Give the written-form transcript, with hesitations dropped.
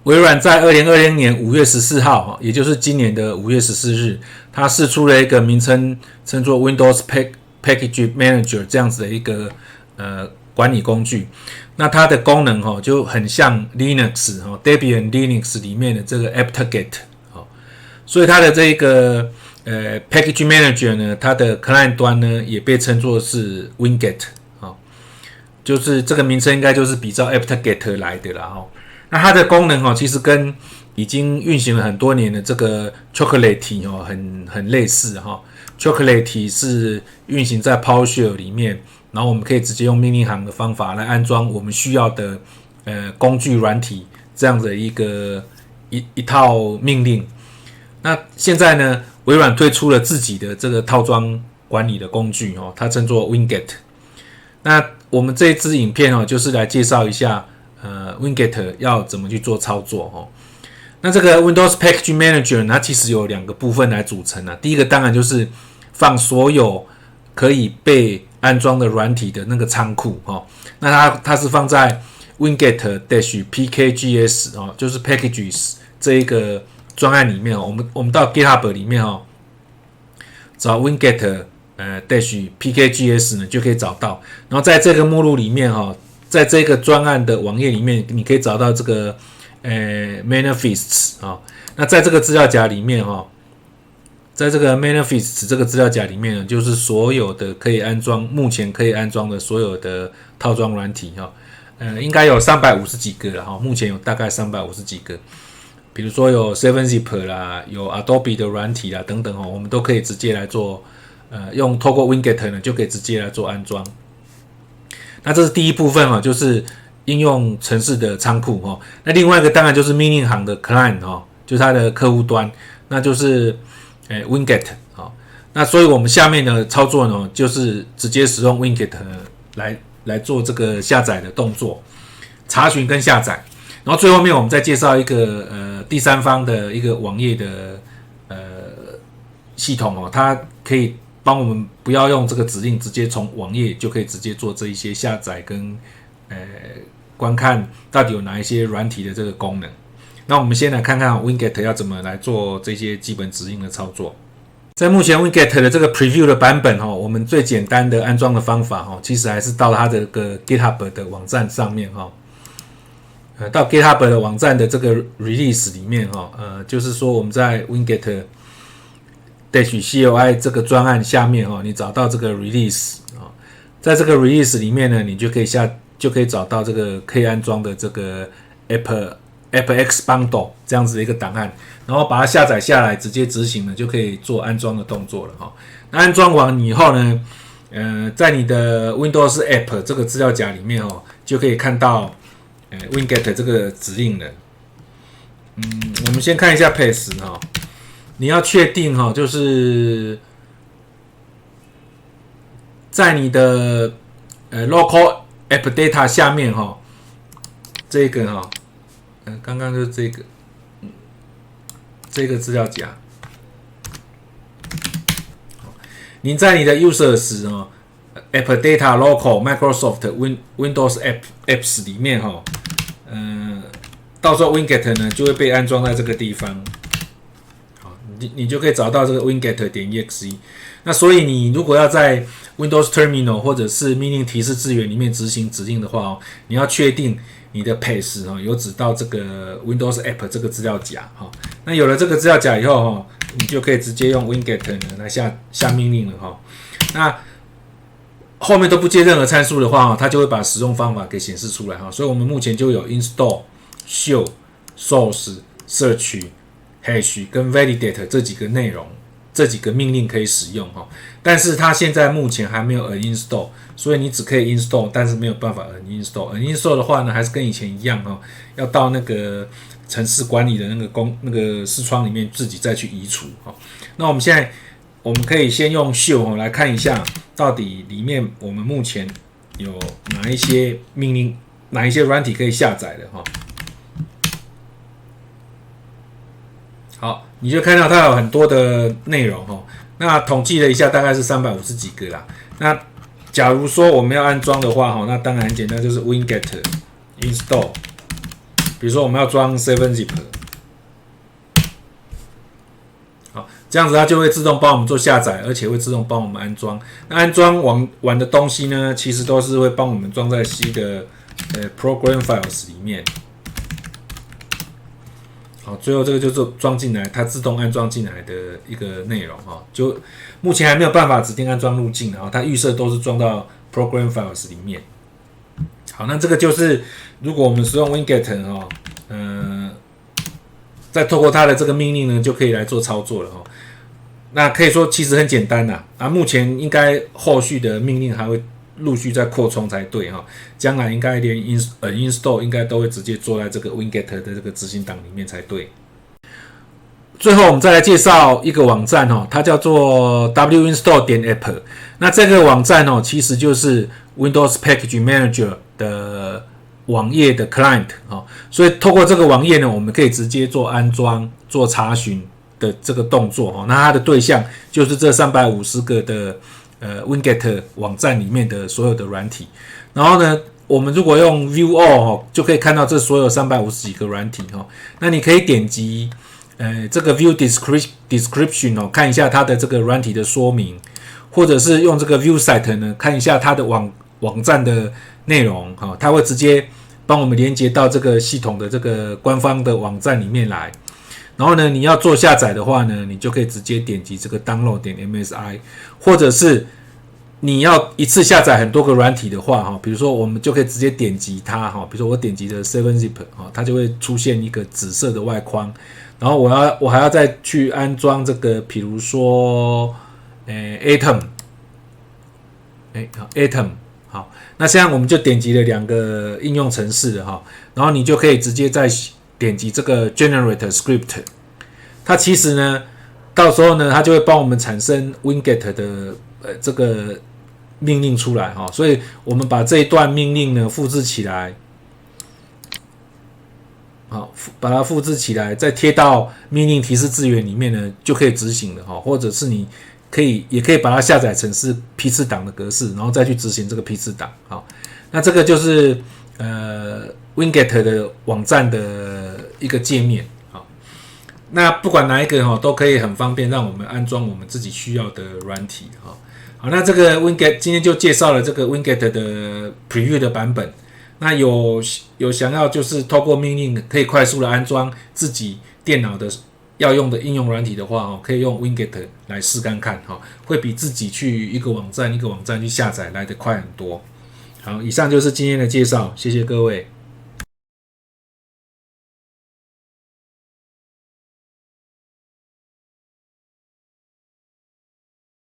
微软在2020年5月14号，也就是今年的5月14日，它释出了一个名称称作 Windows Package Manager 这样子的一个管理工具。那它的功能就很像 Linux Debian Linux 里面的这个 apt-get 所以它的这个Package Manager 呢，它的 client 端呢也被称作是 Winget 就是这个名称应该就是比照 apt-get 来的啦那它的功能其实跟已经运行了很多年的这个 Chocolate 很类似Chocolate 是运行在 PowerShell 里面，然后我们可以直接用命令行的方法来安装我们需要的工具软体这样的一套命令。那现在呢，微软推出了自己的这个套装管理的工具它称作 Winget。那我们这一支影片就是来介绍一下Winget 要怎么去做操作那这个 Windows Package Manager 它其实有2个部分来组成第一个当然就是放所有可以被安装的软体的那个仓库那它是放在 Winget-pkgs 就是 packages 这一个专案里面我们到 GitHub 里面找 Winget-pkgs 呢就可以找到，然后在这个目录里面在这个专案的网页里面你可以找到这个manifests 那在这个资料夹里面在这个 manifests 这个资料夹里面呢，就是所有的可以安装目前可以安装的所有的套装软体应该有350几个了目前有大概350几个，比如说有 7zip 啦，有 Adobe 的软体啦等等我们都可以直接来做透过 Winget 呢就可以直接来做安装。那这是第一部分就是应用程式的仓库那另外一个当然就是命令行的 client 就是它的客户端，那就是Winget 那所以我们下面的操作呢就是直接使用 Winget 来做这个下载的动作，查询跟下载。然后最后面我们再介绍一个第三方的一个网页的系统它可以帮我们不要用这个指令，直接从网页就可以直接做这一些下载跟观看到底有哪一些软体的这个功能。那我们先来看看 Winget 要怎么来做这些基本指令的操作。在目前 Winget 的这个 Preview 的版本我们最简单的安装的方法其实还是到它的这个 GitHub 的网站上面到 GitHub 的网站的这个 Release 里面就是说我们在 Winget-CLI 这个专案下面你找到这个 Release 在这个 Release 里面呢，你就可以找到这个可以安装的这个 AppX Bundle 这样子的一个档案，然后把它下载下来直接执行了，就可以做安装的动作了那安装完以后呢在你的 Windows App 这个资料夹里面就可以看到Winget 这个指令了。我们先看一下 path 你要确定就是在你的local app data 下面这个刚刚就是这个资料夹，你在你的 users app data local Microsoft Windows apps 里面到时候 Winget 呢就会被安装在这个地方，你就可以找到这个 winget.exe。那所以你如果要在 Windows Terminal 或者是命令提示资源里面执行指令的话你要确定你的 path 有指到这个 Windows App 这个资料夹那有了这个资料夹以后你就可以直接用 Winget 呢来下命令了那后面都不接任何参数的话它就会把使用方法给显示出来所以我们目前就有 install、show、source、search、hash 跟 validate 这几个内容，这几个命令可以使用但是它现在目前还没有 uninstall， 所以你只可以 install， 但是没有办法 uninstall。uninstall 的话呢，还是跟以前一样要到那个程式管理的那个视窗里面自己再去移除那我们现在可以先用 show 来看一下，到底里面我们目前有哪一些命令，哪一些软体可以下载的好，你就看到它有很多的内容那统计了一下，大概是350几个啦。那假如说我们要安装的话那当然很简单，就是 Winget install 比如说我们要装 7-zip， 好，这样子它就会自动帮我们做下载，而且会自动帮我们安装。那安装完的东西呢，其实都是会帮我们装在 C 的program files 里面。好，最后这个就是装进来，它自动安装进来的一个内容哈。就目前还没有办法指定安装路径的哈，它预设都是装到 program files 里面。好，那这个就是如果我们使用 winget 哈，再透过它的这个命令呢，就可以来做操作了哈。那可以说其实很简单啦，目前应该后续的命令还会陆续再扩充才对哈，将来应该连 install 应该都会直接做在这个 winget 的这个执行档里面才对。最后我们再来介绍一个网站它叫做 winstall.app。那这个网站其实就是 Windows Package Manager 的网页的 client 所以透过这个网页呢，我们可以直接做安装、做查询的这个动作那它的对象就是这350个的winget 网站里面的所有的软体。然后呢，我们如果用 View All 就可以看到这所有350几个软体那你可以点击这个 View Description 看一下它的这个软体的说明，或者是用这个 View Site 呢看一下它的网站的内容它会直接帮我们连接到这个系统的这个官方的网站里面来。然后呢，你要做下载的话呢，你就可以直接点击这个 download.msi， 或者是你要一次下载很多个软体的话比如说我们就可以直接点击它比如说我点击的 7-zip 它就会出现一个紫色的外框。然后我还要再去安装这个，比如说Atom， 好，那现在我们就点击了2个应用程式了然后你就可以直接再点击这个 Generate Script， 它其实呢，到时候呢，它就会帮我们产生 winget 的这个命令出来所以我们把这一段命令呢复制起来。好，把它复制起来，再贴到命令提示字元里面呢，就可以执行了或者是你也可以把它下载成是批次档的格式，然后再去执行这个批次档。好，那这个就是winget 的网站的一个界面。好，那不管哪一个都可以很方便让我们安装我们自己需要的软体。好，那这个 winget 今天就介绍了这个 winget 的 preview 的版本。那有想要就是透过命令可以快速的安装自己电脑的要用的应用软体的话可以用 winget 来试看看会比自己去一个网站去下载来得快很多。好，以上就是今天的介绍，谢谢各位。